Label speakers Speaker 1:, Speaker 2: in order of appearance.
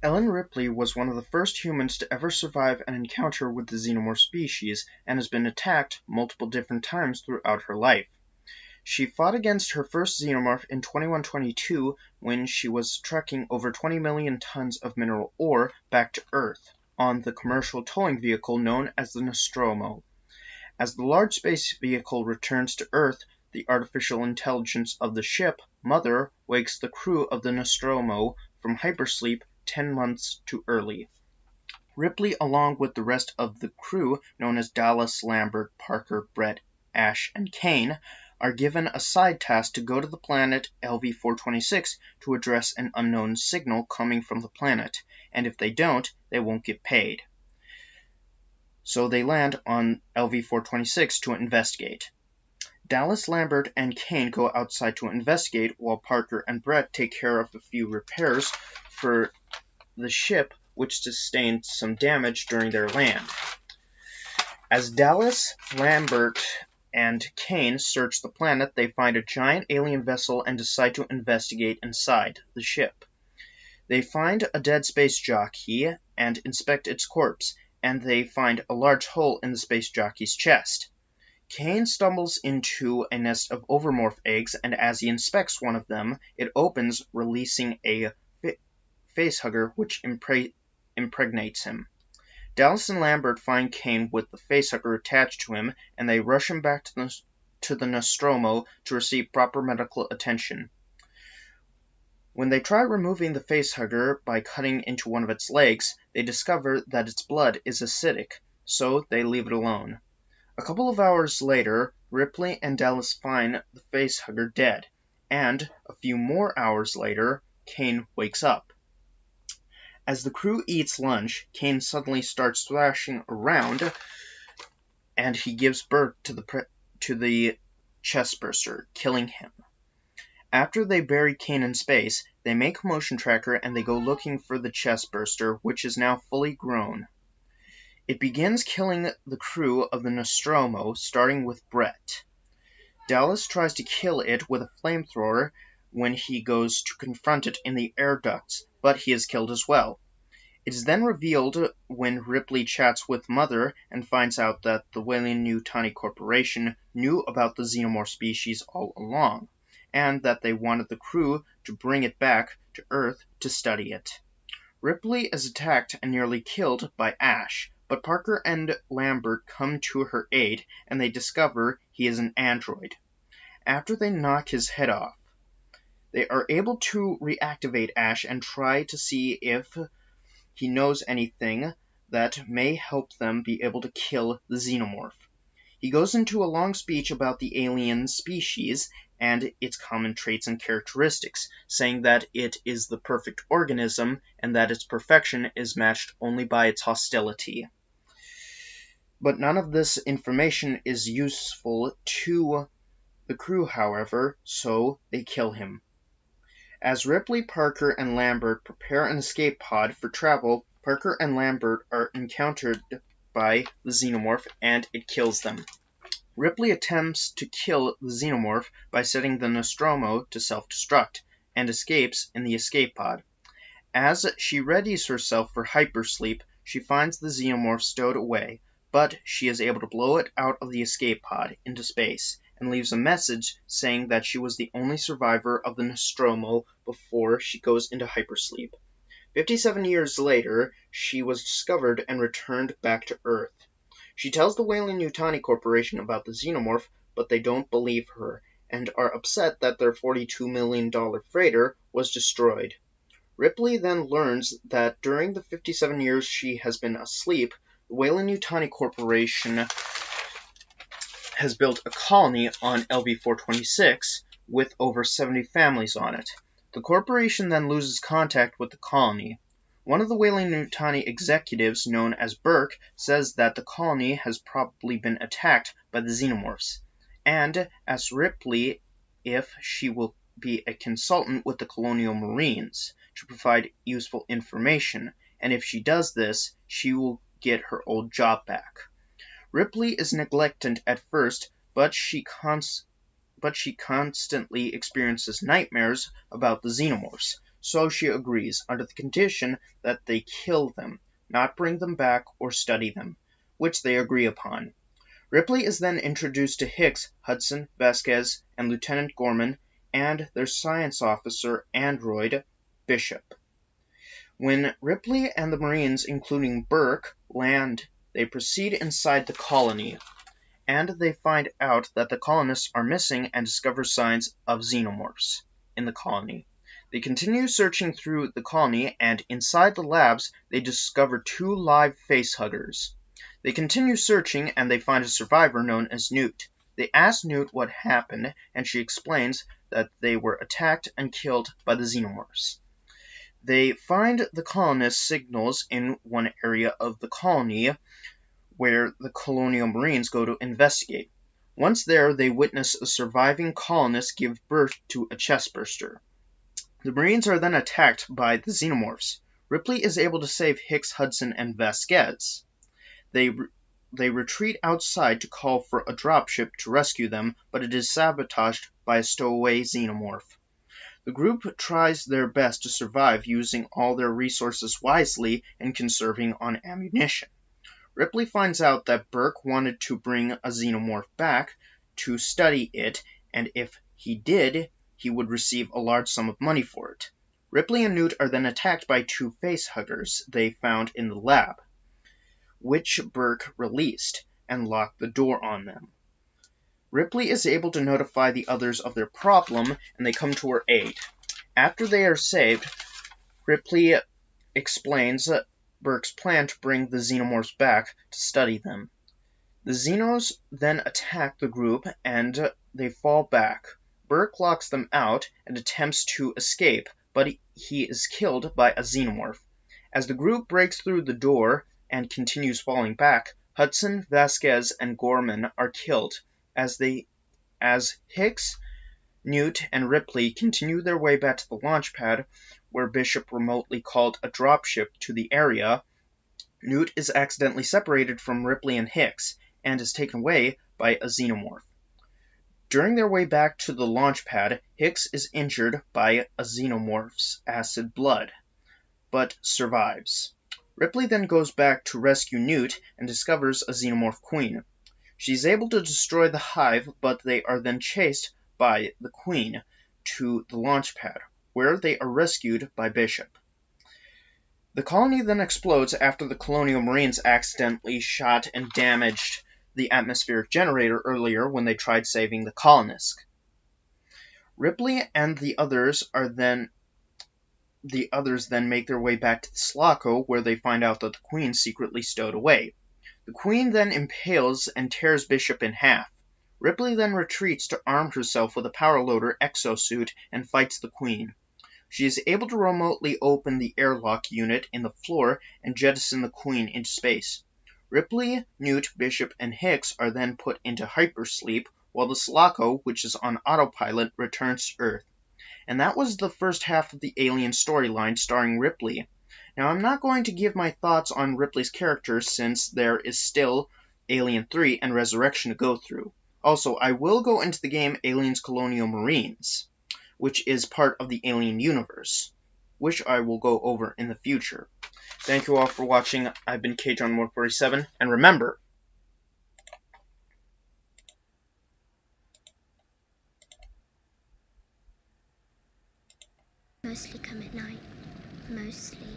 Speaker 1: Helen Ripley was one of the first humans to ever survive an encounter with the xenomorph species and has been attacked multiple different times throughout her life. She fought against her first xenomorph in 2122 when she was trucking over 20 million tons of mineral ore back to Earth on the commercial towing vehicle known as the Nostromo. As the large space vehicle returns to Earth, the artificial intelligence of the ship, Mother, wakes the crew of the Nostromo from hypersleep 10 months too early. Ripley, along with the rest of the crew, known as Dallas, Lambert, Parker, Brett, Ash, and Kane, are given a side task to go to the planet LV-426 to address an unknown signal coming from the planet, and if they don't, they won't get paid. So they land on LV-426 to investigate. Dallas, Lambert, and Kane go outside to investigate, while Parker and Brett take care of a few repairs for the ship, which sustained some damage during their land. As Dallas, Lambert, and Kane search the planet, they find a giant alien vessel and decide to investigate inside the ship. They find a dead space jockey and inspect its corpse, and they find a large hole in the space jockey's chest. Kane stumbles into a nest of overmorph eggs, and as he inspects one of them, it opens, releasing a facehugger which impregnates him. Dallas and Lambert find Kane with the facehugger attached to him, and they rush him back to the Nostromo to receive proper medical attention. When they try removing the facehugger by cutting into one of its legs, they discover that its blood is acidic, so they leave it alone. A couple of hours later, Ripley and Dallas find the facehugger dead, and a few more hours later, Kane wakes up. As the crew eats lunch, Kane suddenly starts thrashing around, and he gives birth to the chestburster, killing him. After they bury Kane in space, they make a motion tracker and they go looking for the chestburster, which is now fully grown. It begins killing the crew of the Nostromo, starting with Brett. Dallas tries to kill it with a flamethrower when he goes to confront it in the air ducts, but he is killed as well. It is then revealed when Ripley chats with Mother and finds out that the Weyland-Yutani Corporation knew about the xenomorph species all along, and that they wanted the crew to bring it back to Earth to study it. Ripley is attacked and nearly killed by Ash, but Parker and Lambert come to her aid, and they discover he is an android. After they knock his head off, they are able to reactivate Ash and try to see if he knows anything that may help them be able to kill the xenomorph. He goes into a long speech about the alien species and its common traits and characteristics, saying that it is the perfect organism and that its perfection is matched only by its hostility. But none of this information is useful to the crew, however, so they kill him. As Ripley, Parker, and Lambert prepare an escape pod for travel, Parker and Lambert are encountered by the xenomorph and it kills them. Ripley attempts to kill the xenomorph by setting the Nostromo to self-destruct and escapes in the escape pod. As she readies herself for hypersleep, she finds the xenomorph stowed away, but she is able to blow it out of the escape pod into space and leaves a message saying that she was the only survivor of the Nostromo before she goes into hypersleep. 57 years later, she was discovered and returned back to Earth. She tells the Weyland-Yutani Corporation about the xenomorph, but they don't believe her, and are upset that their $42 million freighter was destroyed. Ripley then learns that during the 57 years she has been asleep, the Weyland-Yutani Corporation has built a colony on LV-426 with over 70 families on it. The corporation then loses contact with the colony. One of the Weyland-Yutani executives, known as Burke, says that the colony has probably been attacked by the xenomorphs, and asks Ripley if she will be a consultant with the Colonial Marines to provide useful information, and if she does this, she will get her old job back. Ripley is neglected at first, but she constantly experiences nightmares about the xenomorphs, so she agrees, under the condition that they kill them, not bring them back or study them, which they agree upon. Ripley is then introduced to Hicks, Hudson, Vasquez, and Lieutenant Gorman, and their science officer android, Bishop. When Ripley and the Marines, including Burke, land, they proceed inside the colony, and they find out that the colonists are missing and discover signs of xenomorphs in the colony. They continue searching through the colony, and inside the labs, they discover 2 live facehuggers. They continue searching, and they find a survivor known as Newt. They ask Newt what happened, and she explains that they were attacked and killed by the xenomorphs. They find the colonists' signals in one area of the colony where the Colonial Marines go to investigate. Once there, they witness a surviving colonist give birth to a chestburster. The Marines are then attacked by the xenomorphs. Ripley is able to save Hicks, Hudson, and Vasquez. They retreat outside to call for a dropship to rescue them, but it is sabotaged by a stowaway xenomorph. The group tries their best to survive using all their resources wisely and conserving on ammunition. Ripley finds out that Burke wanted to bring a xenomorph back to study it, and if he did, he would receive a large sum of money for it. Ripley and Newt are then attacked by 2 facehuggers they found in the lab, which Burke released and locked the door on them. Ripley is able to notify the others of their problem, and they come to her aid. After they are saved, Ripley explains Burke's plan to bring the xenomorphs back to study them. The xenos then attack the group, and they fall back. Burke locks them out and attempts to escape, but he is killed by a xenomorph. As the group breaks through the door and continues falling back, Hudson, Vasquez, and Gorman are killed as Hicks, Newt, and Ripley continue their way back to the launch pad, where Bishop remotely called a dropship to the area. Newt is accidentally separated from Ripley and Hicks, and is taken away by a xenomorph. During their way back to the launch pad, Hicks is injured by a xenomorph's acid blood, but survives. Ripley then goes back to rescue Newt and discovers a xenomorph queen. She is able to destroy the hive, but they are then chased by the queen to the launch pad, where they are rescued by Bishop. The colony then explodes after the Colonial Marines accidentally shot and damaged the atmospheric generator earlier when they tried saving the colonists. Ripley and the others then make their way back to the Sulaco, where they find out that the Queen secretly stowed away. The Queen then impales and tears Bishop in half. Ripley then retreats to arm herself with a power loader exosuit and fights the Queen. She is able to remotely open the airlock unit in the floor and jettison the Queen into space. Ripley, Newt, Bishop, and Hicks are then put into hypersleep, while the Sulaco, which is on autopilot, returns to Earth. And that was the first half of the Alien storyline starring Ripley. Now, I'm not going to give my thoughts on Ripley's character since there is still Alien 3 and Resurrection to go through. Also, I will go into the game Aliens Colonial Marines, which is part of the Alien universe, which I will go over in the future. Thank you all for watching. I've been KJohn147, and remember,
Speaker 2: mostly come at night. Mostly.